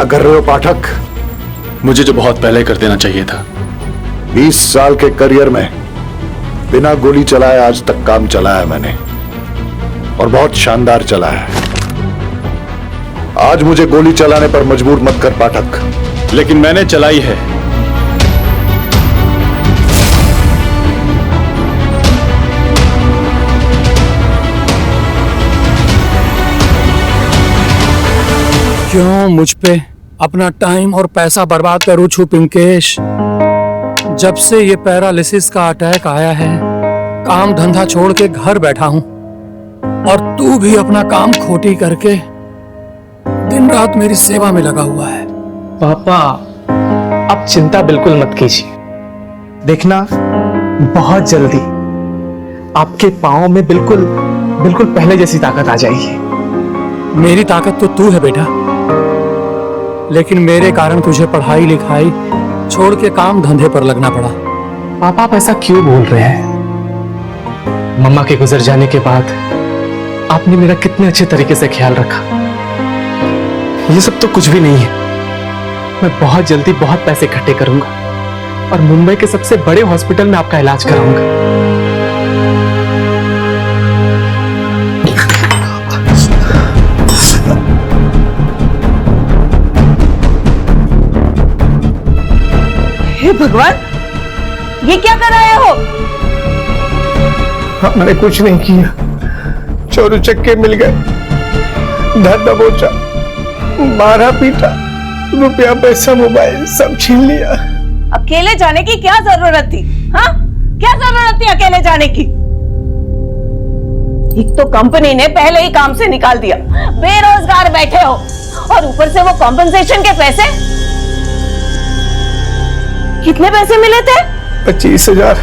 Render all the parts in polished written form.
क्या कर रहे हो पाठक? मुझे जो बहुत पहले कर देना चाहिए था। 20 साल के करियर में बिना गोली चलाए आज तक काम चलाया मैंने, और बहुत शानदार चला है। आज मुझे गोली चलाने पर मजबूर मत कर पाठक। लेकिन मैंने चलाई है। क्यों मुझ पे अपना टाइम और पैसा बर्बाद करूं छू पिंकेश? जब से ये पैरालिसिस का अटैक आया है, काम धंधा छोड़ के घर बैठा हूं, और तू भी अपना काम खोटी करके दिन रात मेरी सेवा में लगा हुआ है। पापा, आप चिंता बिल्कुल मत कीजिए। देखना, बहुत जल्दी आपके पाँव में बिल्कुल बिल्कुल पहले जैसी ताकत आ जाएगी। मेरी ताकत तो तू है बेटा, लेकिन मेरे कारण तुझे पढ़ाई लिखाई छोड़ के काम धंधे पर लगना पड़ा। पापा, आप ऐसा क्यों बोल रहे हैं? मम्मा के गुजर जाने के बाद आपने मेरा कितने अच्छे तरीके से ख्याल रखा। ये सब तो कुछ भी नहीं है। मैं बहुत जल्दी बहुत पैसे इकट्ठे करूंगा और मुंबई के सबसे बड़े हॉस्पिटल में आपका इलाज कराऊंगा। हे भगवान, ये क्या कर रहे हो? हमने कुछ नहीं किया। चोर उचक्के मिल गए, धर दबोचा, मारा पीटा, रुपया पैसा मोबाइल सब छीन लिया। अकेले जाने की क्या जरूरत थी? हाँ, क्या जरूरत थी अकेले जाने की? एक तो कंपनी ने पहले ही काम से निकाल दिया, बेरोजगार बैठे हो, और ऊपर से वो कॉम्पेंसेशन के पैसे। कितने पैसे मिले थे? 25,000।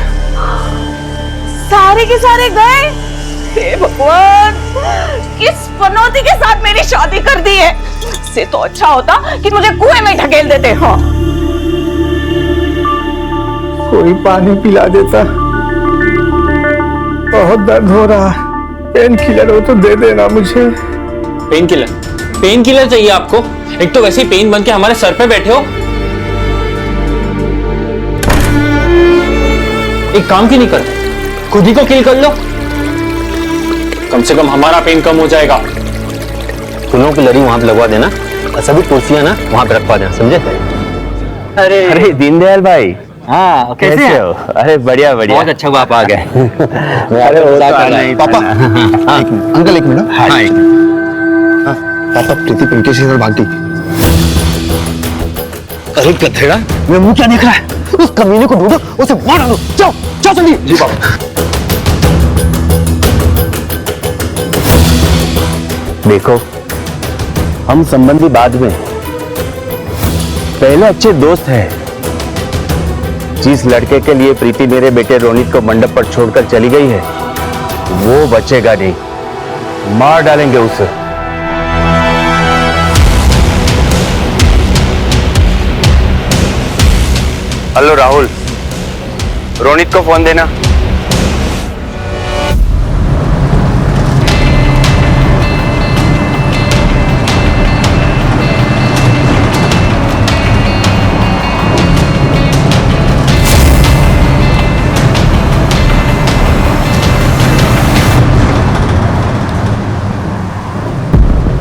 सारे के सारे गए। हे भगवान, किस पनौती के साथ मेरी शादी कर दी है। इससे तो अच्छा होता कि मुझे कुएं में ढकेल देते। हाँ, कोई पानी पिला देता। बहुत दर्द हो रहा। पेन किलर हो तो दे देना मुझे। Pain killer? पेन किलर चाहिए आपको? एक तो वैसे ही पेन बन के हमारे सर पे बैठे हो। एक काम क्यों नहीं करते, खुद ही को किल कर लो। कम से कम हमारा पेन कम हो जाएगा। फूलों की लड़ी वहां पे लगवा देना और सभी कुर्सियां ना वहां पे रखवा देना, समझे? अरे दीनदयाल भाई, हाँ, कैसे हो? अरे बढ़िया बढ़िया, बहुत अच्छा हुआ आप आ गए। अरे होता नहीं पापा, हाँ अंकल एक मिनट। हाँ पापा, प्रीति पिंकेश के साथ भाग गई। अरे गधेड़ा, मेरा मुंह क्या देख रहा है? उस कमीने को ढूंढो, उसे मार डालो। जाओ जाओ जल्दी। जी पापा। देखो, हम संबंधी बाद में, पहले अच्छे दोस्त हैं। जिस लड़के के लिए प्रीति मेरे बेटे रोनित को मंडप पर छोड़कर चली गई है, वो बचेगा नहीं, मार डालेंगे उसे। हेलो राहुल, रोनित को फोन देना।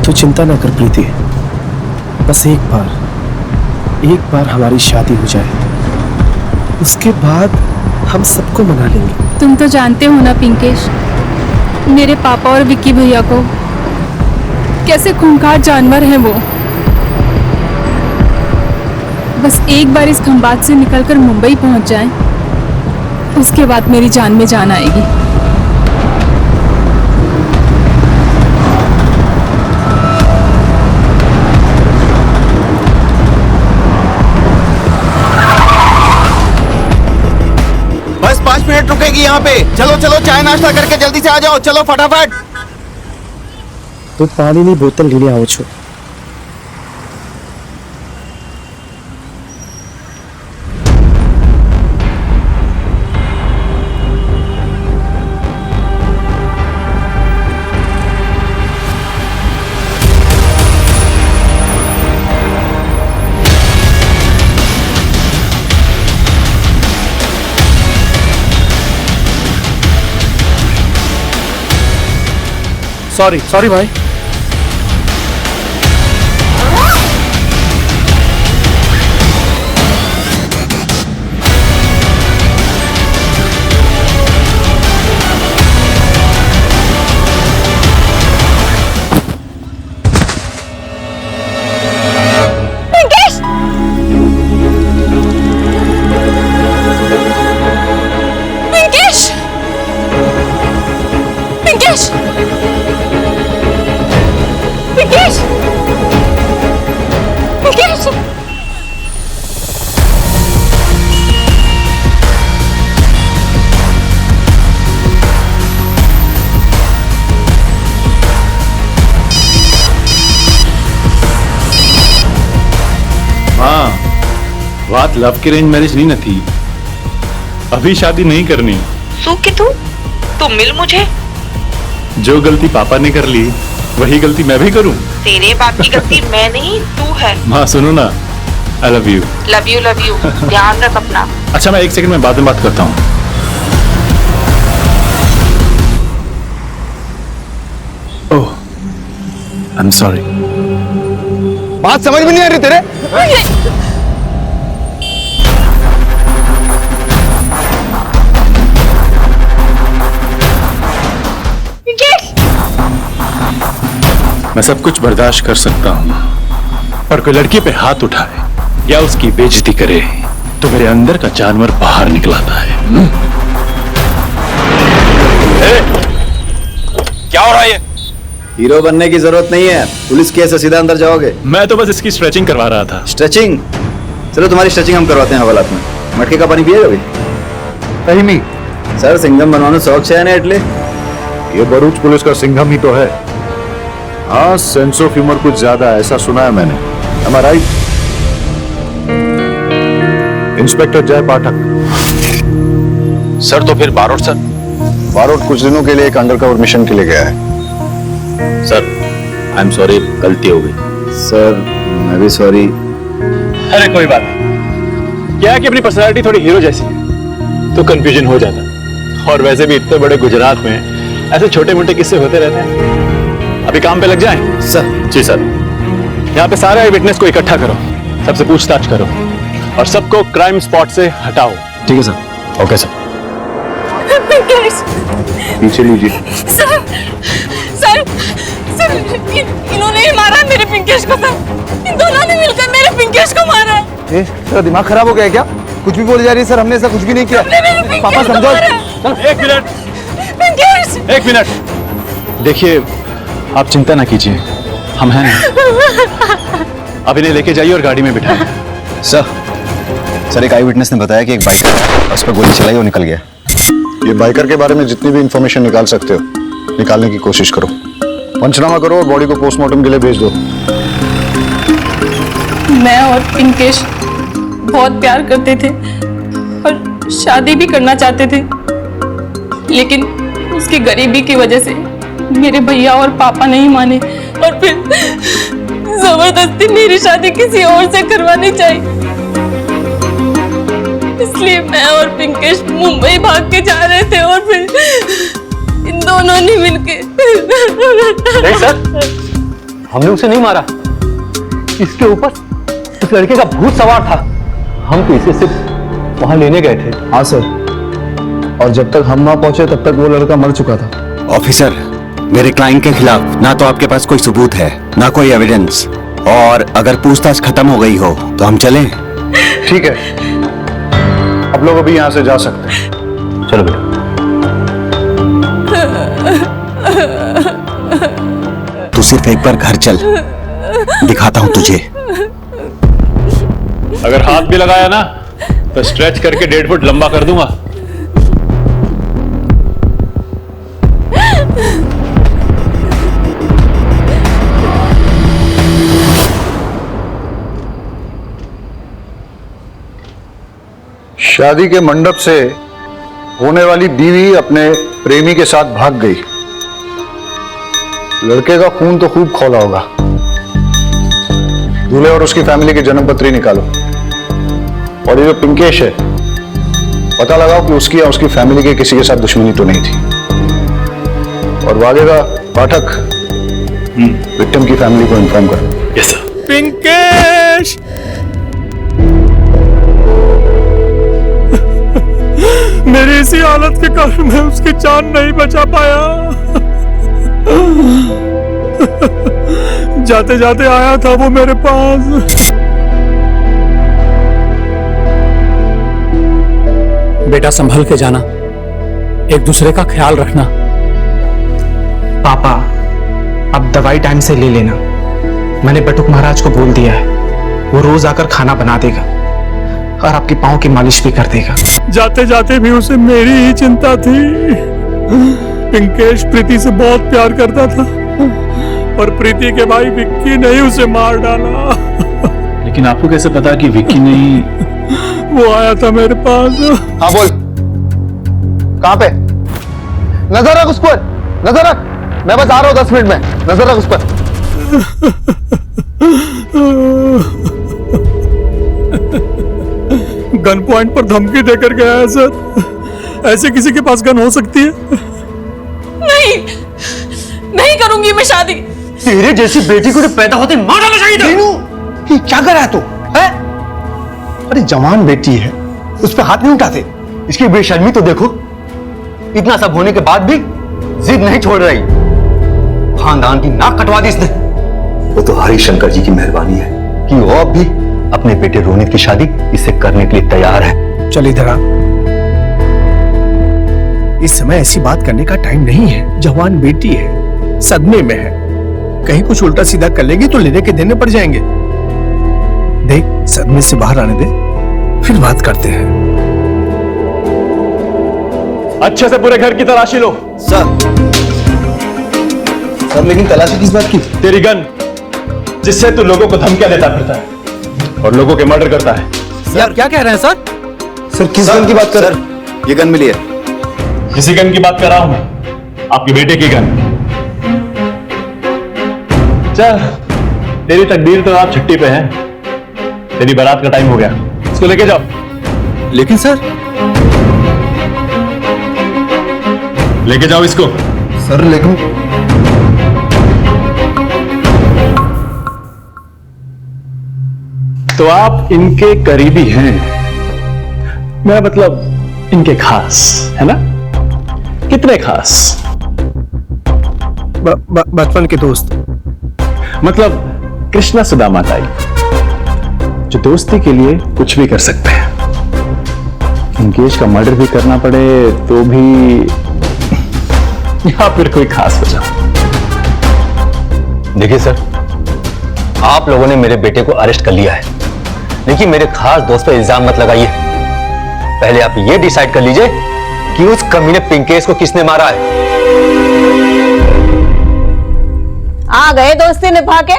तू चिंता ना कर प्रीति, बस एक बार हमारी शादी हो जाए, उसके बाद हम सबको मना लेंगे। तुम तो जानते हो ना पिंकेश, मेरे पापा और विक्की भैया को कैसे खूंखार जानवर हैं वो। बस एक बार इस खंबात से निकलकर मुंबई पहुंच जाएं, उसके बाद मेरी जान में जान आएगी। बस 5 मिनट रुकेगी यहाँ पे। चलो चलो, चाय नाश्ता करके जल्दी से आ जाओ। चलो फटाफट। तो पानी ની બોતલ લઈને આવો છો। सॉरी सॉरी भाई। पिंकेश! पिंकेश! पिंकेश! हाँ, बात लव की रेंज मैरिज नहीं न थी। अभी शादी नहीं करनी। कि तू मिल मुझे। जो गलती पापा ने कर ली वही गलती मैं भी करूं। तेरे बाप की गलती मैं नहीं, तू है। माँ सुनो ना, I love you. Love you ध्यान रख अपना। अच्छा मैं 1 सेकंड में बाद में बात करता हूँ। ओह, आई एम सॉरी। बात समझ में नहीं आ रही तेरे। मैं सब कुछ बर्दाश्त कर सकता हूँ, पर कोई लड़की पे हाथ उठाए या उसकी बेइज्जती करे तो मेरे अंदर का जानवर बाहर निकल आता है। क्या हो रहा है? हीरो बनने की जरूरत नहीं है, पुलिस केस से सीधा अंदर जाओगे। मैं तो बस इसकी स्ट्रेचिंग करवा रहा था। स्ट्रेचिंग? चलो तुम्हारी स्ट्रेचिंग हम करवाते हैं हवालात में। मटके का पानी पिएगा भाई? नहीं नहीं, सर सिंघम बनवाने शौक से है ना इटली। ये भरूच पुलिस का सिंघम ही तो है। हाँ, सेंस ऑफ ह्यूमर कुछ ज्यादा है, ऐसा सुना है मैंने। Am I right? Inspector Jay Pathak. Sir तो फिर बारोट सर? बारोट कुछ दिनों के लिए एक अंडरकवर मिशन के लिए गया है। सर आई एम सॉरी, गलती हो गई। सर मैं भी सॉरी। अरे कोई बात नहीं, क्या है कि अपनी पर्सनालिटी थोड़ी हीरो जैसी है तो कंफ्यूजन हो जाता। और वैसे भी इतने बड़े गुजरात में ऐसे छोटे मोटे किस्से होते रहते हैं। अभी काम पे लग जाएं? सर जी सर। यहाँ पे सारे विटनेस को इकट्ठा करो, सबसे पूछताछ करो और सबको क्राइम स्पॉट से हटाओ। ठीक है सर। Okay sir. पिंकेश! पीछे लीजिए। सर! सर! सर! इन्होंने ही मारा है मेरे पिंकेश को सर। इन दोनों ने मिलकर मेरे पिंकेश को मारा है। तेरा दिमाग खराब हो गया है क्या? कुछ भी बोली जा रही है सर, हमने ऐसा कुछ भी नहीं किया। पापा समझो। चलो 1 मिनट। पिंकेश! 1 मिनट। देखिए आप चिंता ना कीजिए, हम हैं। अब इन्हें लेके जाइए और गाड़ी में बिठाएं। सर एक आई विटनेस ने बताया कि एक बाइक उस पर गोली चलाई और निकल गया। ये बाइकर के बारे में जितनी भी इंफॉर्मेशन निकाल सकते हो निकालने की कोशिश करो। पंचनामा करो और बॉडी को पोस्टमार्टम के लिए भेज दो। मैं और पिंकेश बहुत प्यार करते थे और शादी भी करना चाहते थे, लेकिन उसकी गरीबी की वजह से मेरे भैया और पापा नहीं माने और फिर जबरदस्ती मेरी शादी किसी और से करवानी चाहिए। इसलिए मैं और पिंकेश मुंबई भाग के जा रहे थे और फिर इन दोनों ने मिलके। नहीं सर, हमने उसे नहीं मारा। इसके ऊपर उस लड़के का भूत सवार था। हम तो इसे सिर्फ वहां लेने गए थे। हाँ सर, और जब तक हम वहां पहुंचे तब तक वो लड़का मर चुका था। ऑफिसर, मेरे क्लाइंट के खिलाफ ना तो आपके पास कोई सबूत है ना कोई एविडेंस, और अगर पूछताछ खत्म हो गई हो तो हम चलें? ठीक है, अब लोग अभी यहाँ से जा सकते हैं। चलो बेटा। तू सिर्फ एक बार घर चल, दिखाता हूं तुझे। अगर हाथ भी लगाया ना तो स्ट्रेच करके 1.5 फुट लंबा कर दूंगा। शादी के मंडप से होने वाली बीवी अपने प्रेमी के साथ भाग गई। लड़के का खून तो खूब खौला होगा। दूल्हे और उसकी फैमिली की जन्म पत्री निकालो, और ये जो पिंकेश है पता लगाओ कि उसकी या उसकी फैमिली के किसी के साथ दुश्मनी तो नहीं थी। और वो आगे का पाठक विक्टिम की फैमिली को इन्फॉर्म कर। Yes sir. पिंकेश, मेरी इसी हालत के कारण मैं उसकी जान नहीं बचा पाया। जाते जाते आया था वो मेरे पास। बेटा संभल के जाना, एक दूसरे का ख्याल रखना। पापा, अब दवाई टाइम से ले लेना। मैंने बटुक महाराज को बोल दिया है, वो रोज आकर खाना बना देगा और आपके पाँव की मालिश भी कर देगा। जाते जाते भी उसे मेरी ही चिंता थी। पिंकेश प्रीति से बहुत प्यार करता था, पर प्रीति के भाई विक्की ने ही उसे मार डाला। लेकिन आपको कैसे पता कि विक्की नहीं? वो आया था मेरे पास। हाँ बोल, कहाँ पे? नजर रख उस पर, नजर रख। मैं बस आ रहा हूँ 10 मिनट में, नजर रख उस पर। गन पॉइंट पर धमकी देकर गया है सर। ऐसे किसी के पास गन हो सकती है? नहीं, नहीं करूंगी मैं शादी। तेरे जैसी बेटी को पैदा होते मार डालना चाहिए था। ये क्या कर रहा है तू? है? अरे जवान बेटी है, उस पर हाथ नहीं उठाते। इसकी बेशर्मी तो देखो, इतना सब होने के बाद भी जिद नहीं छोड़ रही। खानदान की नाक कटवा दी इसने। वो तो हरिशंकर जी की मेहरबानी है कि वो अब भी अपने बेटे रोनित की शादी इससे करने के लिए तैयार है। चल इधर आ। इस समय ऐसी बात करने का टाइम नहीं है। जवान बेटी है, सदमे में है, कहीं कुछ उल्टा सीधा कर लेगी तो लेने के देने पड़ जाएंगे। देख, सदमे से बाहर आने दे, फिर बात करते हैं। अच्छे से पूरे घर की तलाशी लो। सर, लेकिन तलाशी किस बात की? तेरी गन, जिससे तू लोगों को धमकियां देता फिरता है और लोगों के मर्डर करता है। सर क्या कह रहे हैं सर? सर किस गन की बात कर रहे हैं? ये गन मिली है। किसी गन की बात कर रहा हूं मैं, आपके बेटे की गन। चल, तेरी तकदीर तो आप छुट्टी पे है। तेरी बारात का टाइम हो गया, इसको लेके जाओ। लेकिन सर। लेके जाओ इसको। सर लेकिन तो आप इनके करीबी हैं, मेरा मतलब इनके खास है ना? कितने खास? बचपन के दोस्त। मतलब कृष्णा सुदामा टाइप, जो दोस्ती के लिए कुछ भी कर सकते हैं। इंकेश का मर्डर भी करना पड़े तो भी, या फिर कोई खास वजह। देखिए सर, आप लोगों ने मेरे बेटे को अरेस्ट कर लिया है, लेकिन मेरे खास दोस्त पर इल्जाम मत लगाइए। पहले आप ये डिसाइड कर लीजिए कि उस कमीने पिंकेश को किसने मारा है। आ गए दोस्ती निभा के।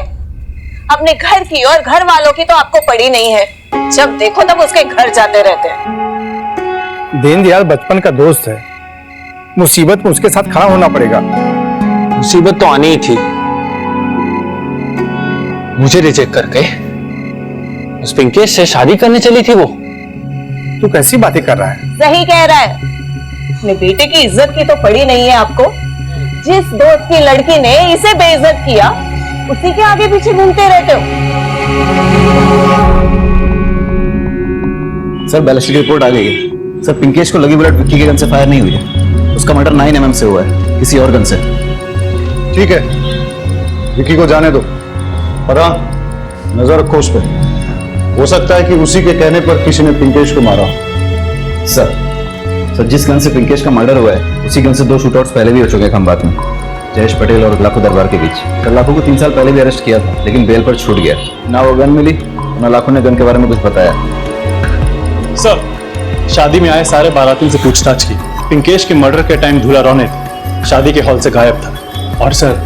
अपने घर की और घर वालों की तो आपको पड़ी नहीं है। जब देखो तब उसके घर जाते रहते हैं। दीनदयाल बचपन का दोस्त है, मुसीबत में उसके साथ खड़ा होना पड़ेगा। मुसीबत तो आनी ही थी। मुझे रिजेक्ट करके उस पिंकेश से शादी करने चली थी वो। तू कैसी बातें कर रहा है? सही कह रहा है। अपने बेटे की इज्जत की तो पड़ी नहीं है आपको। जिस दोस्त की लड़की ने इसे बेइज्जत किया, उसी के आगे पीछे घूमते रहते हो। सर, बैलिस्टिक रिपोर्ट आ गई है। सर, पिंकेश को लगी बुलेट विक्की के गन से फायर नहीं हुई है। उसका मर्डर 9 mm से हुआ है, किसी और गन से। ठीक है, विक्की को जाने दो, पर हाँ, नजर रखो उस पर। हो सकता है कि उसी के कहने पर किसी ने पिंकेश को मारा। सर, जिस गन से पिंकेश का मर्डर हुआ है, उसी गन से 2 शूटआउट्स पहले भी हो चुके हैं खंबात में, जयेश पटेल और लाखो दरबार के बीच। कल लाखो को 3 साल पहले भी अरेस्ट किया था, लेकिन बेल पर छूट गया। ना वो गन मिली, ना लाखो ने गन के बारे में कुछ बताया। सर, शादी में आए सारे बारातियों से पूछताछ की। पिंकेश के मर्डर के टाइम दूल्हा रोनित शादी के हॉल से गायब था। और सर,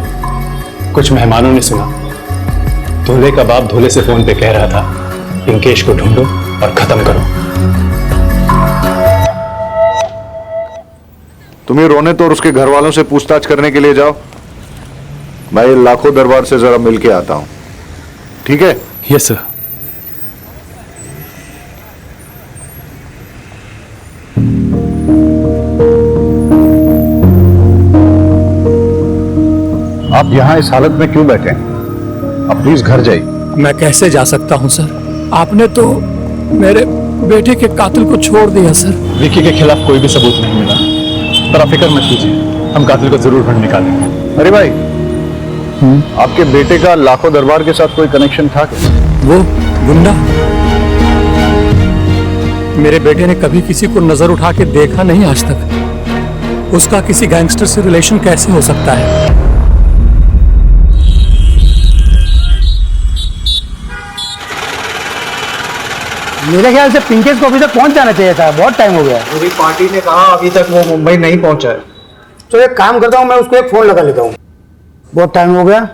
कुछ मेहमानों ने सुना दूल्हे का बाप दूल्हे से फोन पे कह रहा था, पिंकेश को ढूंढो और खत्म करो। तुम्हें रोनित और उसके घर वालों से पूछताछ करने के लिए जाओ। मैं लाखों दरबार से जरा मिल के आता हूं, ठीक है? Yes sir. आप यहाँ इस हालत में क्यों बैठे हैं? आप प्लीज घर जाइए। मैं कैसे जा सकता हूँ सर? आपने तो मेरे बेटे के कातिल को छोड़ दिया सर। विक्की के खिलाफ कोई भी सबूत नहीं मिला, पर आप फिक्र मत कीजिए, हम कातिल को जरूर ढूंढ निकालेंगे। अरे भाई, आपके बेटे का लाखों दरबार के साथ कोई कनेक्शन था क्या? वो गुंडा मेरे बेटे ने कभी किसी को नजर उठा के देखा नहीं आज तक। उसका किसी गैंगस्टर से रिलेशन कैसे हो सकता है? मेरे ख्याल से पिंकेश को अभी तक पहुंच जाना चाहिए था, बहुत टाइम हो गया। पूरी पार्टी ने कहा अभी तक वो मुंबई नहीं पहुंचा है। तो एक काम करता हूँ, मैं उसको एक फोन लगा लेता हूँ, बहुत टाइम हो गया।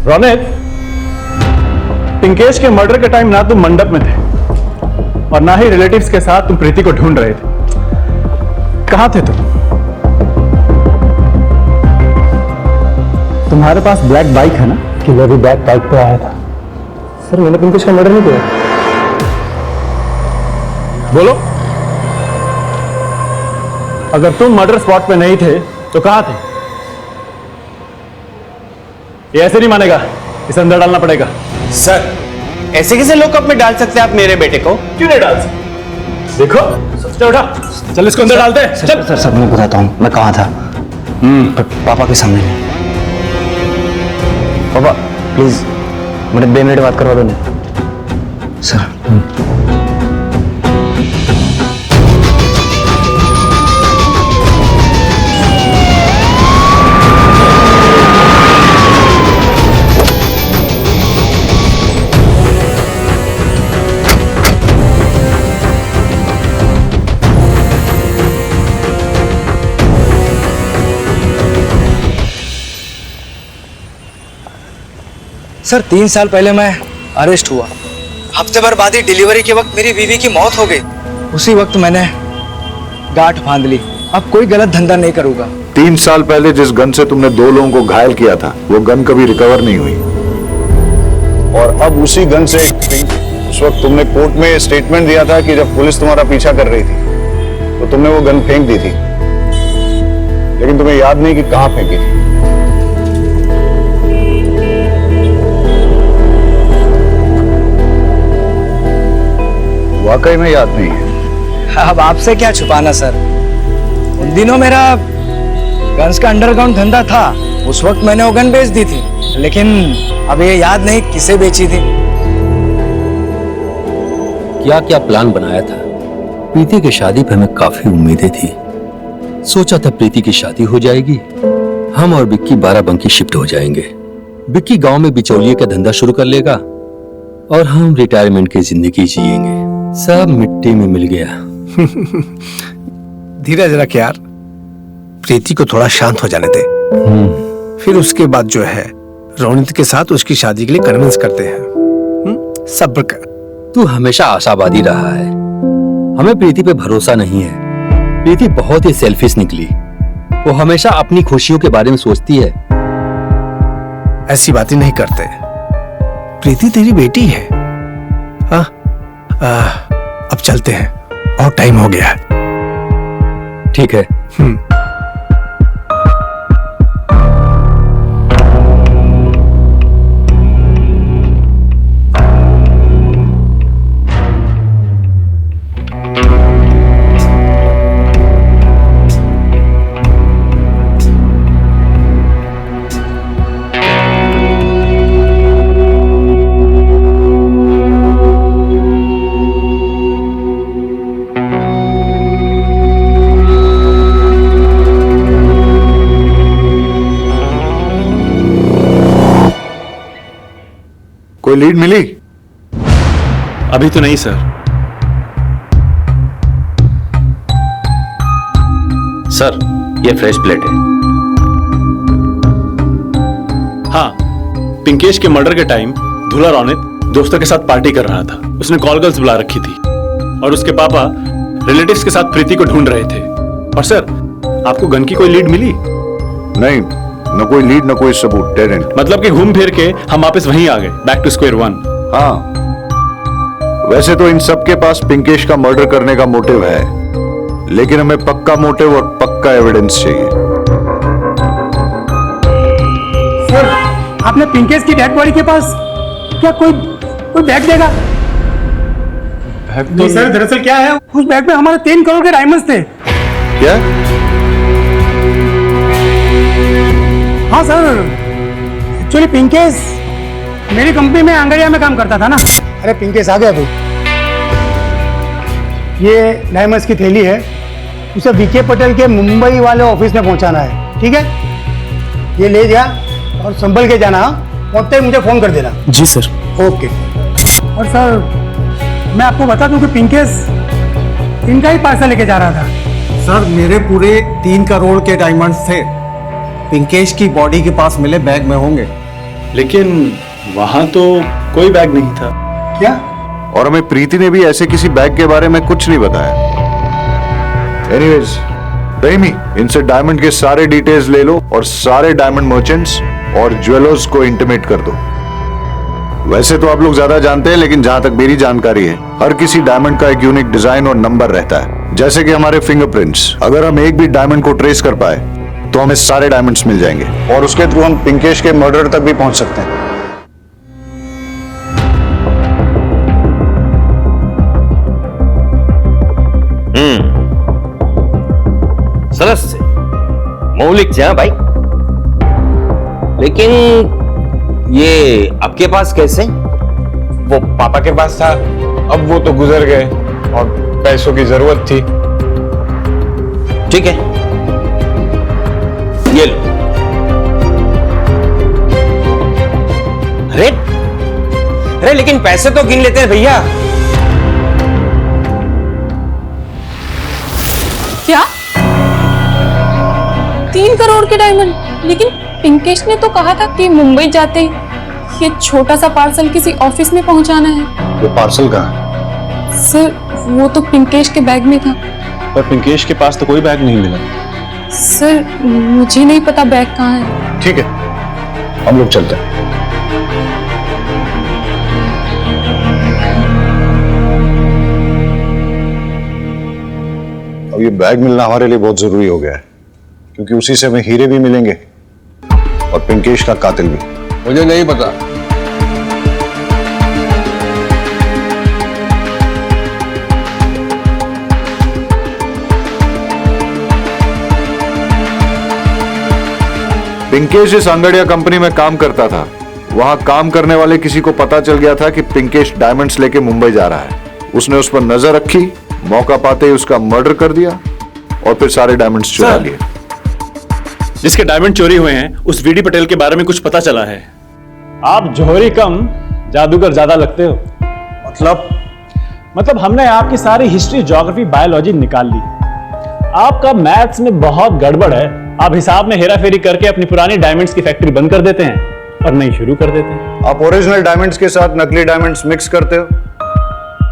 रोनित, पिंकेश के मर्डर के टाइम ना तुम मंडप में थे और ना ही रिलेटिव्स के साथ तुम प्रीति को ढूंढ रहे थे। कहां थे तुम? तुम्हारे पास ब्लैक बाइक है ना? किलर भी ब्लैक बाइक पे आया था। सर मैंने पिंकेश का मर्डर नहीं किया। बोलो, अगर तुम मर्डर स्पॉट पे नहीं थे तो कहां थे? ये ऐसे नहीं मानेगा, इसे अंदर डालना पड़ेगा। सर, ऐसे कैसे लॉकअप में डाल सकते हैं आप मेरे बेटे को? क्यों नहीं डाल सकते? देखो, चल उठा, चल इसको अंदर डालते हैं। चल। सर मैं बताता हूँ मैं कहाँ था। पापा के सामने। पापा प्लीज मुझे 2 मिनट बात करवा दो ना सर। सर 3 साल पहले मैं अरेस्ट हुआ। हफ्ते भर बाद ही डिलीवरी के वक्त मेरी बीवी की मौत हो गई। उसी वक्त मैंने गांठ बांध ली, अब कोई गलत धंधा नहीं करूंगा। 3 साल पहले जिस गन से तुमने 2 लोगों को घायल किया था, वो गन कभी रिकवर नहीं हुई। और अब उसी गन से उस वक्त तुमने कोर्ट में स्टेटमेंट दिया था कि जब पुलिस तुम्हारा पीछा कर रही थी तो तुमने वो गन फेंक दी थी, लेकिन तुम्हें याद नहीं कि कहां फेंकी थी। वाकई में याद नहीं है? अब आपसे क्या छुपाना सर। उन दिनों मेरा गन्स का अंडरग्राउंड धंधा था, उस वक्त मैंने वो गन बेच दी थी, लेकिन अब ये याद नहीं किसे बेची थी। क्या क्या प्लान बनाया था। प्रीति की शादी पे हमें काफी उम्मीदें थी। सोचा था प्रीति की शादी हो जाएगी, हम और बिक्की बाराबंकी शिफ्ट हो जाएंगे। बिक्की गांव में बिचौलिए का धंधा शुरू कर लेगा और हम रिटायरमेंट की जिंदगी जिएंगे। सब मिट्टी में मिल गया। धीरज रख यार, प्रीति को थोड़ा शांत हो जाने दे। फिर उसके बाद जो है रोनित के साथ उसकी शादी के लिए कन्विंस करते हैं। सब्र कर। तू हमेशा आशावादी रहा है, हमें प्रीति पे भरोसा नहीं है। प्रीति बहुत ही सेल्फिश निकली, वो हमेशा अपनी खुशियों के बारे में सोचती है। ऐसी बातें नहीं करते, प्रीति तेरी बेटी है। अब चलते हैं, और टाइम हो गया है। ठीक है। कोई लीड मिली? अभी तो नहीं सर। सर, ये फ्रेश प्लेट है। हाँ, पिंकेश के मर्डर के टाइम दूल्हा रोनित दोस्तों के साथ पार्टी कर रहा था। उसने कॉल गर्ल्स बुला रखी थी और उसके पापा रिलेटिव्स के साथ प्रीति को ढूंढ रहे थे। और सर, आपको गन की कोई लीड मिली? नहीं, न कोई लीड न कोई सबूत, डेड एंड। मतलब कि घूम फिर के हम वापस वहीं आ गए, बैक टू स्क्वायर वन। हाँ, वैसे तो इन सब के पास पिंकेश का मर्डर करने का मोटिव है, लेकिन हमें पक्का मोटिव और पक्का एविडेंस चाहिए। सर, आपने पिंकेश की डेड बॉडी के पास क्या कोई बैग देगा? नहीं सर, दरअसल क्या है, उस बैग में हमारे 3 करोड़ के डायमंड्स थे। क्या? हाँ सर, एक्चुअली पिंकेश मेरी कंपनी में आंगड़िया में काम करता था ना। अरे पिंकेश आ गया तू। ये डायमंड्स की थैली है, उसे वीके पटेल के मुंबई वाले ऑफिस में पहुंचाना है, ठीक है? ये ले जा और संभल के जाना, पहुंचते ही मुझे फोन कर देना। जी सर। ओके। और सर, मैं आपको बता दूं कि पिंकेश इनका ही पार्सल लेके जा रहा था। सर, मेरे पूरे 3 करोड़ के डायमंड्स थे, पिंकेश की बॉडी के पास मिले बैग में होंगे। लेकिन वहां तो कोई बैग नहीं था। क्या? और हमें प्रीति ने भी ऐसे किसी बैग के बारे में कुछ नहीं बताया। एनीवेज, रहीमी, इनसे डायमंड के सारे डिटेल्स ले लो और सारे डायमंड मर्चेंट्स और ज्वेलर्स को इंटीमेट कर दो। वैसे तो आप लोग ज्यादा जानते हैं, लेकिन जहां तक मेरी जानकारी है, हर किसी डायमंड का एक यूनिक डिजाइन और नंबर रहता है, जैसे कि हमारे फिंगरप्रिंट्स। अगर हम एक भी डायमंड को ट्रेस कर पाए तो हमें सारे डायमंड्स मिल जाएंगे और उसके थ्रू हम पिंकेश के मर्डर तक भी पहुंच सकते हैं। सरस से मौलिक से, हाँ भाई। लेकिन ये आपके पास कैसे? वो पापा के पास था, अब वो तो गुजर गए और पैसों की जरूरत थी। ठीक है, ये लो। अरे लेकिन पैसे तो गिन लेते हैं भैया। क्या 3 करोड़ के डायमंड? लेकिन पिंकेश ने तो कहा था कि मुंबई जाते ही ये छोटा सा पार्सल किसी ऑफिस में पहुंचाना है। वो पार्सल कहाँ है? सर, वो तो पिंकेश के बैग में था। पर पिंकेश के पास तो कोई बैग नहीं मिला। सर, मुझे नहीं पता बैग कहाँ है। ठीक है, हम लोग चलते हैं। अब ये बैग मिलना हमारे लिए बहुत जरूरी हो गया है, क्योंकि उसी से हमें हीरे भी मिलेंगे और पिंकेश का कातिल भी। मुझे नहीं पता। पिंकेश जिस अंगड़िया कंपनी में काम करता था, वहां काम करने वाले किसी को पता चल गया था कि पिंकेश डायमंड्स लेके मुंबई जा रहा है। उसने उस पर नजर रखी, मौका पाते ही उसका मर्डर कर दिया और फिर सारे डायमंड्स चुरा लिए। जिसके डायमंड चोरी हुए हैं, उस वीडी पटेल के बारे में कुछ पता चला है। आप जौहरी कम जादूगर ज्यादा लगते हो। मतलब हमने आपकी सारी हिस्ट्री, ज्योग्राफी, बायोलॉजी निकाल ली। आपका मैथ्स में बहुत गड़बड़ है। आप हिसाब में हेरा फेरी करके अपनी पुरानी डायमंड्स की फैक्ट्री बंद कर देते हैं और नई शुरू कर देते हैं। आप ओरिजिनल डायमंड्स के साथ नकली डायमंड्स मिक्स करते हो,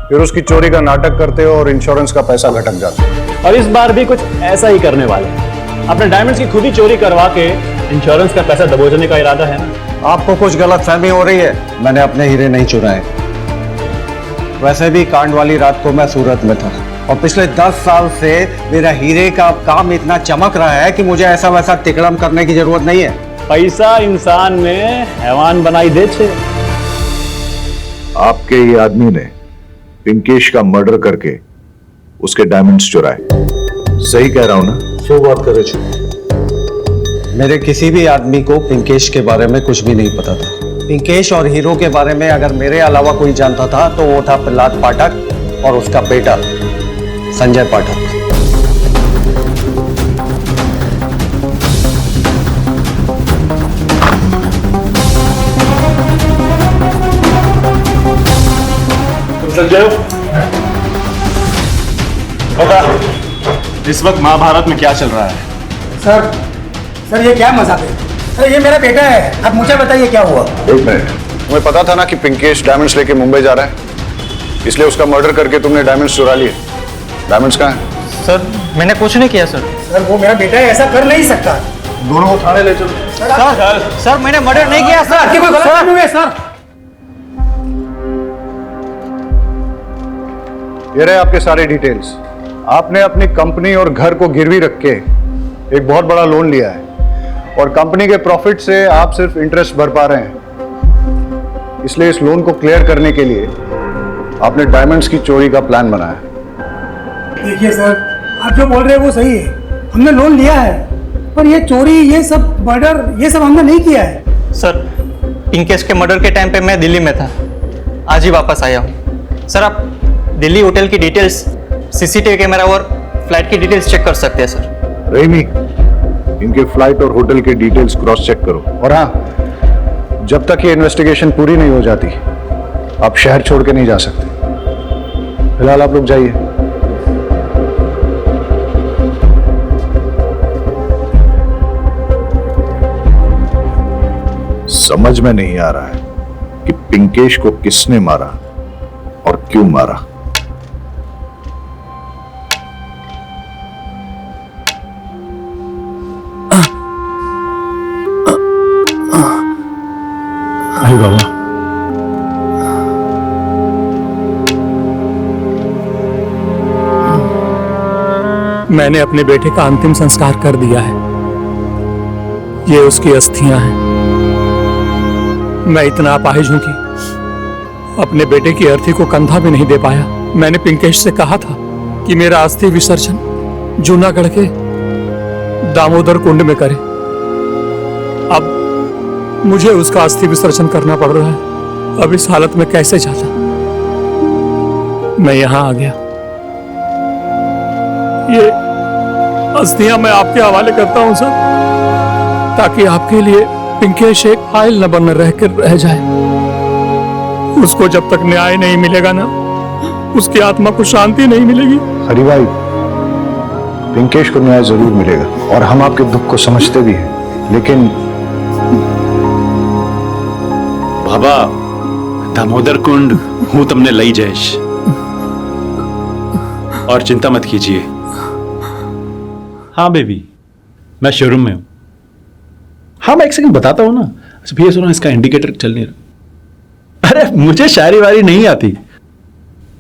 फिर उसकी चोरी का नाटक करते हो और इंश्योरेंस का पैसा घटक जाता है। और इस बार भी कुछ ऐसा ही करने वाले हैं। अपने डायमंड्स की खुद ही चोरी करवा के इंश्योरेंस का पैसा दबोचने का इरादा है ना? आपको कुछ गलतफहमी हो रही है। मैंने अपने हीरे नहीं चुराए। वैसे भी कांड वाली रात को मैं सूरत में था और पिछले 10 साल से मेरा हीरे का काम इतना चमक रहा है कि मुझे ऐसा वैसा तिकड़म करने की जरूरत नहीं है। पैसा इंसान में हैवान बनाई दे छे। आपके ही आदमी ने पिंकेश का मर्डर करके उसके डायमंड्स चुराए। सही कह रहा हूं ना? क्यों बात कर रहे थे? मेरे किसी भी आदमी को पिंकेश के बारे में कुछ भी नहीं पता था। पिंकेश और हीरो के बारे में अगर मेरे अलावा कोई जानता था तो वो था प्रहलाद पाठक और उसका बेटा संजय पाठक। संजय, इस वक्त महाभारत में क्या चल रहा है? सर ये क्या मजाक है? अरे ये मेरा बेटा है, आप मुझे बताइए क्या हुआ। एक मिनट, तुम्हें पता था ना कि पिंकेश डायमंड्स लेके मुंबई जा रहा है, इसलिए उसका मर्डर करके तुमने डायमंड्स चुरा लिए। डायमंड्स कहाँ हैं? सर मैंने कुछ नहीं किया सर। सर वो मेरा बेटा है, ऐसा कर नहीं सकता। दोनों को थाने ले चलो। सर मैंने मर्डर नहीं किया सर। कोई गलत काम नहीं हुआ सर। ये रहे आपके सारे डिटेल्स। आपने अपनी कंपनी और घर को गिरवी रख के एक बहुत बड़ा लोन लिया है और कंपनी के प्रॉफिट से आप सिर्फ इंटरेस्ट भर पा रहे हैं। इसलिए इस लोन को क्लियर करने के लिए आपने डायमंड्स की चोरी का प्लान बनाया। देखिए सर, आप जो बोल रहे हैं वो सही है, हमने लोन लिया है, पर ये चोरी, ये सब मर्डर, ये सब हमने नहीं किया है। सर पिंकेश के मर्डर के टाइम पे मैं दिल्ली में था, आज ही वापस आया हूँ। सर आप दिल्ली होटल की डिटेल्स, सीसीटीवी कैमरा और फ्लाइट की डिटेल्स चेक कर सकते हैं सर। रेमी, इनके फ्लाइट और होटल के डिटेल्स क्रॉस चेक करो। और हाँ, जब तक ये इन्वेस्टिगेशन पूरी नहीं हो जाती आप शहर छोड़ के नहीं जा सकते। फिलहाल आप लोग जाइए। समझ में नहीं आ रहा है कि पिंकेश को किसने मारा और क्यों मारा। अरे बाबा, मैंने अपने बेटे का अंतिम संस्कार कर दिया है। ये उसकी अस्थियां हैं। मैं इतना अपाहिज हूं कि अपने बेटे की अर्थी को कंधा भी नहीं दे पाया। मैंने पिंकेश से कहा था कि मेरा अस्थि विसर्जन जूनागढ़ के दामोदर कुंड में करे। अब मुझे उसका अस्थि विसर्जन करना पड़ रहा है। अब इस हालत में कैसे जाता। मैं यहां आ गया। ये अस्थियां मैं आपके हवाले करता हूं सर, ताकि आपके लिए पिंकेश एक फाइल न बन रह जाए। उसको जब तक न्याय नहीं मिलेगा ना, उसकी आत्मा को शांति नहीं मिलेगी। हरी भाई, पिंकेश को न्याय जरूर मिलेगा और हम आपके दुख को समझते भी हैं, लेकिन बाबा दामोदर कुंड हूं तुमने लई जयेश, और चिंता मत कीजिए। हाँ बेबी, मैं शोरूम में हूं। हाँ मैं एक सेकंड बताता हूं ना। अच्छा भैया सुनो, इसका इंडिकेटर चल नहीं रहा। अरे मुझे शायरी वारी नहीं आती।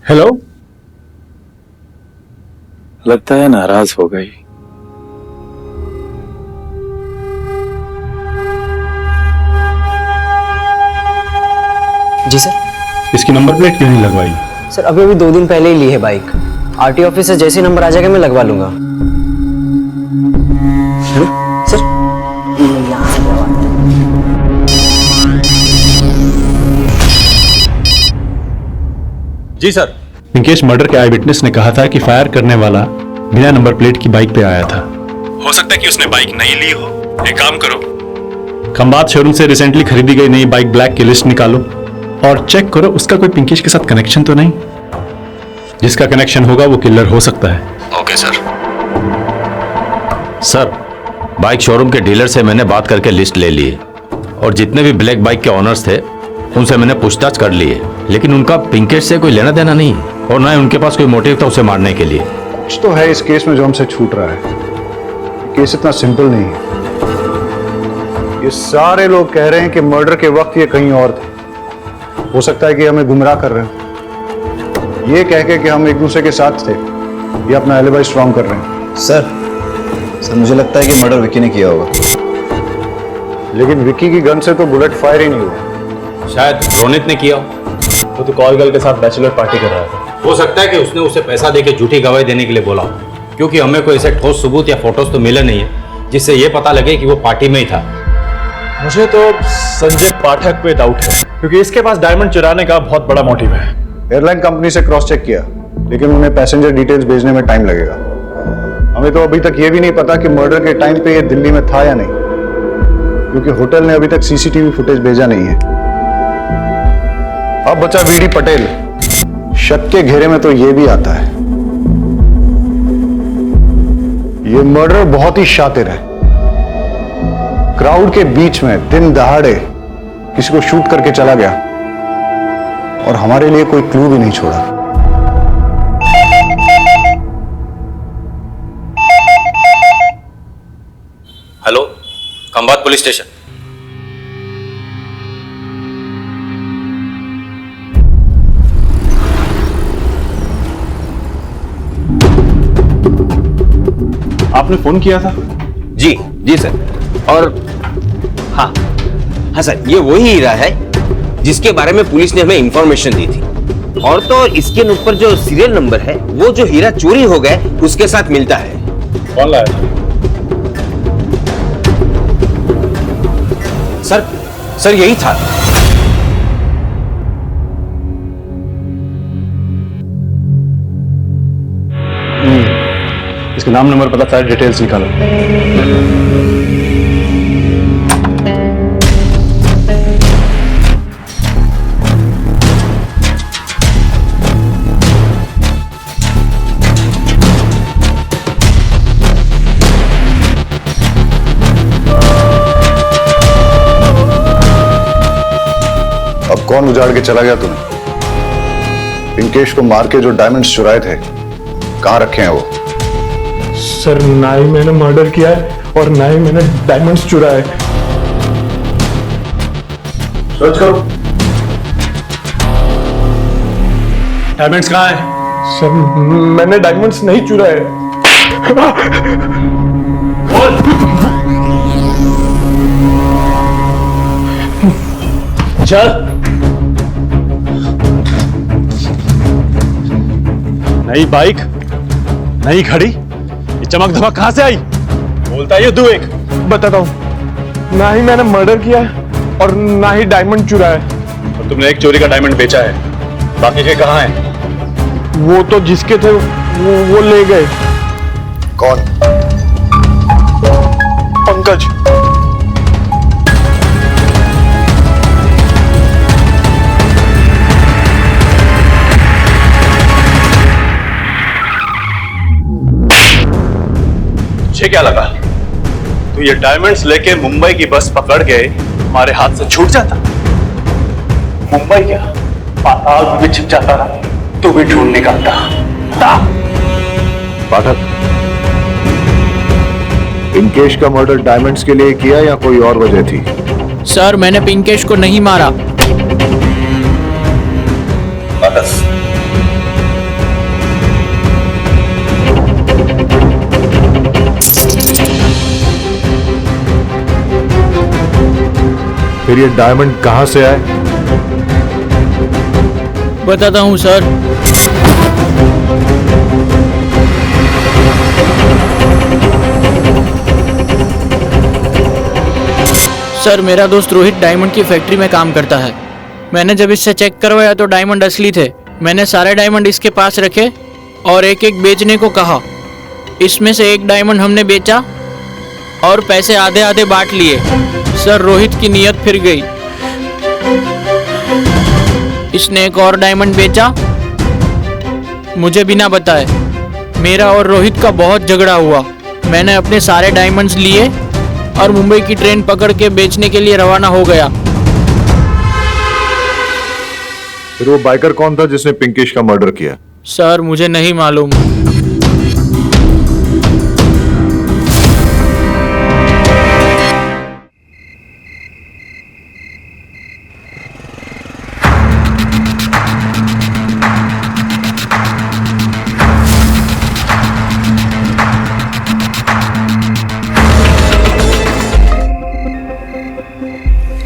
हेलो, लगता है नाराज हो गई। जी सर। इसकी नंबर प्लेट क्यों नहीं लगवाई? सर अभी 2 दिन पहले ही ली है बाइक। आरटी ऑफिस से जैसे नंबर आ जाएगा मैं लगवा लूंगा। सर जी सर। पिंकेश मर्डर के आई विटनेस ने कहा था कि फायर करने वाला बिना नंबर प्लेट की बाइक पे आया था। हो सकता है कि उसने बाइक नई ली हो। एक काम करो, खंबात शोरूम से रिसेंटली खरीदी गई नई बाइक ब्लैक की लिस्ट निकालो और चेक करो उसका कोई पिंकेश के साथ कनेक्शन तो नहीं। जिसका कनेक्शन होगा वो किलर हो सकता है। Okay sir. Sir bike showroom के डीलर से मैंने बात करके लिस्ट ले ली है और जितने भी ब्लैक बाइक के ऑनर्स थे उनसे मैंने पूछताछ कर ली है, लेकिन उनका पिंकेश से कोई लेना देना नहीं है और ना ही उनके पास कोई मोटिव था उसे मारने के लिए। कुछ तो है इस केस में जो हमसे छूट रहा है। केस इतना सिंपल नहीं है। ये सारे लोग कह रहे हैं कि मर्डर के वक्त ये कहीं और थे। हो सकता है कि हमें गुमराह कर रहे हैं। ये कह के कि हम एक दूसरे के साथ थे, ये अपना एलिबाई स्ट्रॉन्ग कर रहे हैं। सर मुझे लगता है कि मर्डर विक्की ने किया होगा। लेकिन विक्की की गन से तो बुलेट फायर ही नहीं हुआ। शायद रोनित ने किया। वो तो कॉल गर्ल के साथ बैचलर पार्टी कर रहा था। हो सकता है कि उसने उसे पैसा देके झूठी गवाही देने के लिए बोला, क्योंकि हमें कोई ऐसे ठोस सबूत या फोटोज तो मिले नहीं है जिससे ये पता लगे कि वो पार्टी में ही था। मुझे तो संजय पाठक पे डाउट है, क्योंकि इसके पास डायमंड चुराने का बहुत बड़ा मोटिव है। एयरलाइन कंपनी से क्रॉस चेक किया, लेकिन उन्हें पैसेंजर डिटेल्स भेजने में टाइम लगेगा। हमें तो अभी तक ये भी नहीं पता कि मर्डर के टाइम पे ये दिल्ली में था या नहीं, क्योंकि होटल ने अभी तक सीसीटीवी फुटेज भेजा नहीं है। अब बचा वीडी पटेल। शक के घेरे में तो ये भी आता है। ये मर्डर बहुत ही शातिर है। क्राउड के बीच में दिन दहाड़े किसी को शूट करके चला गया और हमारे लिए कोई क्लू भी नहीं छोड़ा। Khambhat police station. आपने फोन किया था? जी जी सर। और हाँ हाँ सर, ये वही हीरा है जिसके बारे में पुलिस ने हमें इंफॉर्मेशन दी थी। और तो इसके ऊपर जो सीरियल नंबर है वो जो हीरा चोरी हो गए उसके साथ मिलता है। कौन लाया था? सर यही था। इसके नाम नंबर पता, सारी डिटेल्स निकालो। अब कौन उजाड़ के चला गया तुम्हें? पिंकेश को मार के जो डायमंड्स चुराए थे कहां रखे हैं वो? सर ना ही मैंने मर्डर किया है और ना ही मैंने डायमंड्स चुराए। सर्च करो। डायमंड्स कहाँ है? सर मैंने डायमंड्स नहीं चुराए। चल। नई बाइक, नई घड़ी, ये चमक धमक कहां से आई? बोलता है ये तू एक। बताता हूँ, ना ही मैंने मर्डर किया है और ना ही डायमंड चुराया है। और तुमने एक चोरी का डायमंड बेचा है, बाकी के कहां हैं? वो तो जिसके थे वो ले गए। कौन? पंकज। तुझे क्या लगा तू ये डायमंड्स लेके मुंबई की बस पकड़ के हमारे हाथ से छूट जाता? मुंबई क्या, पाताल में भी छिप जाता ना, तू भी ढूंढ निकालता। पाठक, पिंकेश का मर्डर डायमंड्स के लिए किया या कोई और वजह थी? सर मैंने पिंकेश को नहीं मारा। बस फिर ये डायमंड कहां से आए? बताता हूँ सर। सर मेरा दोस्त रोहित डायमंड की फैक्ट्री में काम करता है। मैंने जब इससे चेक करवाया तो डायमंड असली थे। मैंने सारे डायमंड इसके पास रखे और एक एक बेचने को कहा। इसमें से एक डायमंड हमने बेचा और पैसे आधे आधे बांट लिए। सर रोहित की नीयत फिर गई। इसने एक और डायमंड बेचा मुझे बिना बताए। मेरा और रोहित का बहुत झगड़ा हुआ। मैंने अपने सारे डायमंड्स लिए और मुंबई की ट्रेन पकड़ के बेचने के लिए रवाना हो गया। फिर वो बाइकर कौन था जिसने पिंकेश का मर्डर किया? सर मुझे नहीं मालूम।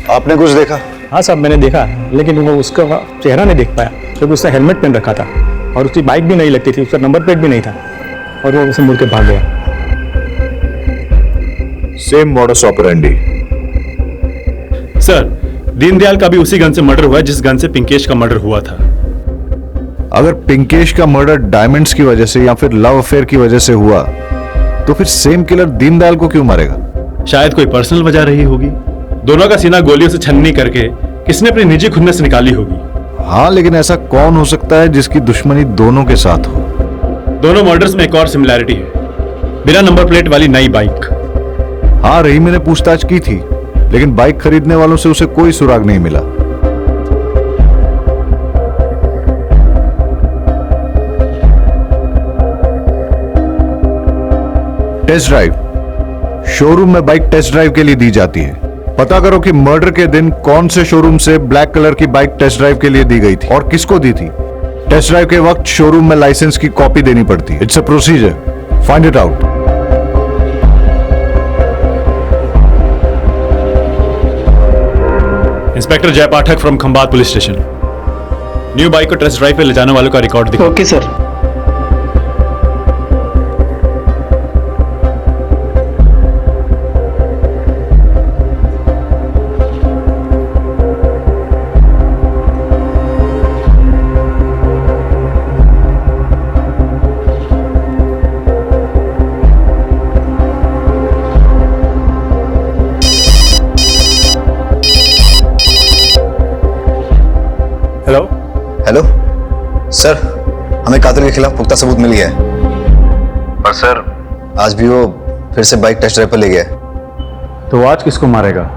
आपने कुछ देखा? हाँ साहब मैंने देखा, लेकिन वो उसका चेहरा नहीं देख पाया क्योंकि उसने हेलमेट पहन रखा था और उसकी बाइक भी नहीं लगती थी, उसका नंबर प्लेट भी नहीं था और वो उसे मुड़ के भाग गया। Same modus operandi. Sir Deendayal का भी उसी गन से मर्डर हुआ है जिस गन से पिंकेश का मर्डर हुआ था। अगर पिंकेश का मर्डर डायमंड्स की वजह से या फिर लव अफेयर की वजह से हुआ तो फिर सेम किलर दीनदयाल को क्यों मारेगा? शायद कोई पर्सनल वजह रही होगी। दोनों का सीना गोलियों से छन्नी करके किसने अपनी निजी खुन्नस निकाली होगी। हाँ लेकिन ऐसा कौन हो सकता है जिसकी दुश्मनी दोनों के साथ हो? दोनों मर्डर्स में एक और सिमिलैरिटी है, बिना नंबर प्लेट वाली नई बाइक। हाँ रहीम ने पूछताछ की थी लेकिन बाइक खरीदने वालों से उसे कोई सुराग नहीं मिला। टेस्ट ड्राइव शोरूम में बाइक टेस्ट ड्राइव के लिए दी जाती है। पता करो कि मर्डर के दिन कौन से शोरूम से ब्लैक कलर की बाइक टेस्ट ड्राइव के लिए दी गई थी और किसको दी थी। टेस्ट ड्राइव के वक्त शोरूम में लाइसेंस की कॉपी देनी पड़ती है। It's a procedure, find it out. Inspector Jay Pathak from Khambhat police station. New bike को टेस्ट ड्राइव पे ले जाने वालों का रिकॉर्ड दिखाओ। Okay sir. Hello hello sir, हमें कातिल के खिलाफ पुख्ता सबूत मिल गया है। पर सर आज भी वो फिर से बाइक टेस्ट ड्राइव पर ले गया है। तो आज किसको मारेगा?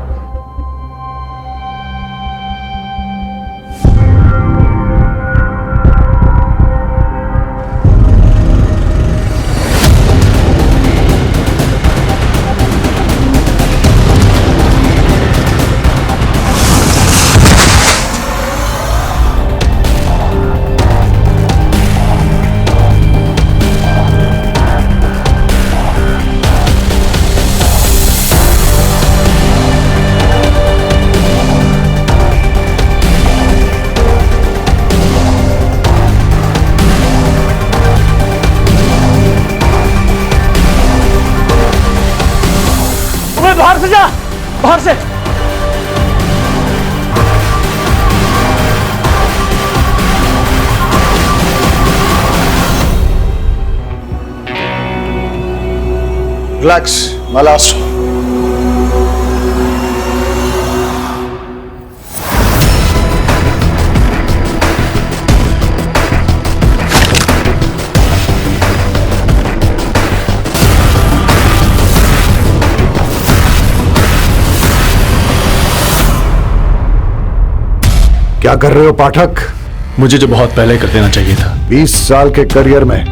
बाहर से जा, बाहर से। Relax, my last. क्या कर रहे हो पाठक? मुझे जो बहुत पहले कर देना चाहिए था। 20 साल के करियर में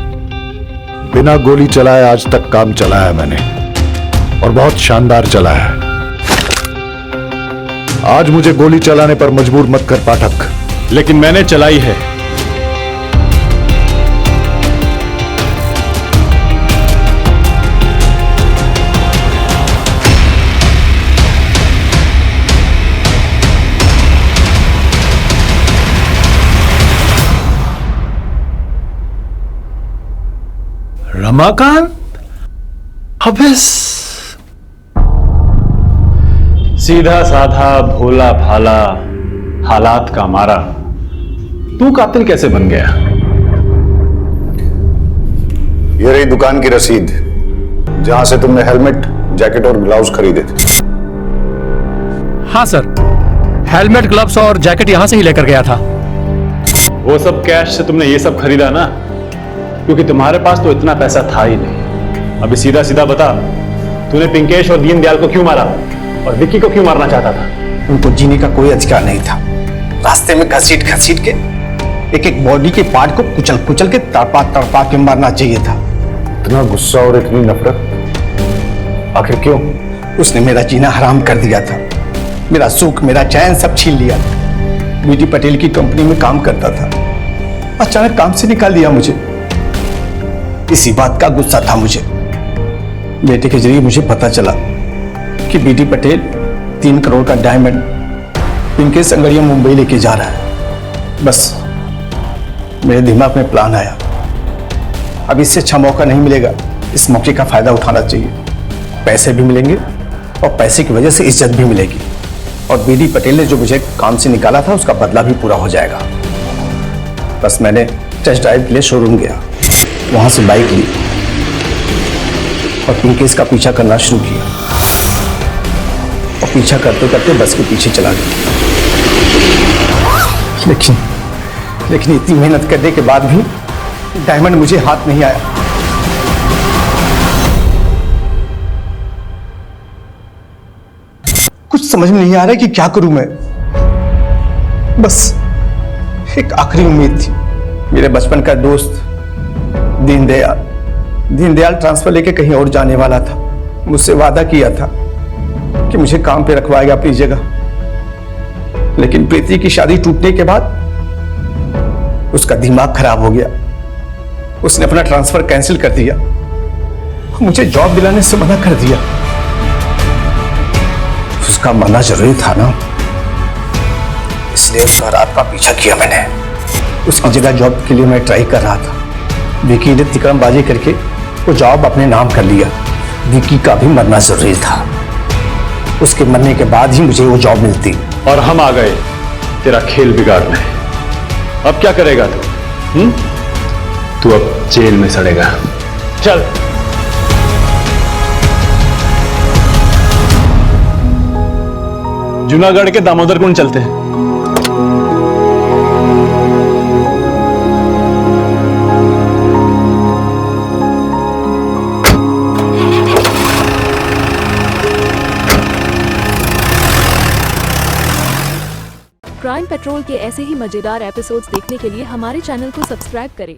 बिना गोली चलाए आज तक काम चलाया मैंने, और बहुत शानदार चला है। आज मुझे गोली चलाने पर मजबूर मत कर पाठक। लेकिन मैंने चलाई है। रमाकांत? अबे सीधा साधा भोला भाला हालात का मारा तू कातिल कैसे बन गया? ये रही दुकान की रसीद जहां से तुमने हेलमेट, जैकेट और ग्लव्स खरीदे थे। हाँ सर, हेलमेट, ग्लव्स और जैकेट यहां से ही लेकर गया था। वो सब कैश से तुमने ये सब खरीदा ना, क्योंकि तुम्हारे पास तो इतना पैसा था ही नहीं। अभी सीधा सीधा बता, तूने पिंकेश और दीनदयाल को क्यों मारा और विक्की को क्यों मारना चाहता था? उनको जीने का कोई अधिकार नहीं था। रास्ते में घसीट घसीट के एक एक बॉडी के पार्ट को कुचल कुचल के तड़पा तड़पा के मारना चाहिए था। इतना गुस्सा और इतनी नफरत, आखिर क्यों? उसने मेरा जीना हराम कर दिया था, मेरा सुख, मेरा चैन सब छीन लिया था। बीटी पटेल की कंपनी में काम करता था, अचानक काम से निकाल दिया मुझे। इसी बात का गुस्सा था मुझे। बेटे के जरिए मुझे पता चला कि बीटी पटेल 3 करोड़ का डायमंड पिंकेश संगड़िया मुंबई लेके जा रहा है। बस मेरे दिमाग में प्लान आया, अब इससे अच्छा मौका नहीं मिलेगा, इस मौके का फायदा उठाना चाहिए। पैसे भी मिलेंगे और पैसे की वजह से इज्जत भी मिलेगी, और बीडी पटेल ने जो मुझे काम से निकाला था उसका बदला भी पूरा हो जाएगा। बस मैंने टेस्ट ड्राइव के लिए शोरूम गया, वहां से बाइक ली और पिंकेश का पीछा करना शुरू किया, और पीछा करते करते बस के पीछे चला गया। लेकिन इतनी मेहनत करने के बाद भी डायमंड मुझे हाथ नहीं आया। कुछ समझ में नहीं आ रहा कि क्या करूं मैं। बस एक आखिरी उम्मीद थी, मेरे बचपन का दोस्त दीनदयाल ट्रांसफर लेके कहीं और जाने वाला था। मुझसे वादा किया था कि मुझे काम पे रखवाएगा अपनी जगह, लेकिन प्रीति की शादी टूटने के बाद उसका दिमाग खराब हो गया। उसने अपना ट्रांसफर कैंसिल कर दिया, मुझे जॉब दिलाने से मना कर दिया। उसका मना जरूरी था ना, इसलिए उसका रात का पीछा किया मैंने। उसकी जगह जॉब के लिए मैं ट्राई कर रहा था। विकी ने तिकड़मबाजी करके वो जॉब अपने नाम कर लिया। विकी का भी मरना जरूरी था, उसके मरने के बाद ही मुझे वो जॉब मिलती। और हम आ गए तेरा खेल बिगाड़ने। अब क्या करेगा तू? तू अब जेल में सड़ेगा। चल। जूनागढ़ के दामोदर कुंड चलते हैं। क्राइम पेट्रोल के ऐसे ही मजेदार एपिसोड्स देखने के लिए हमारे चैनल को सब्सक्राइब करें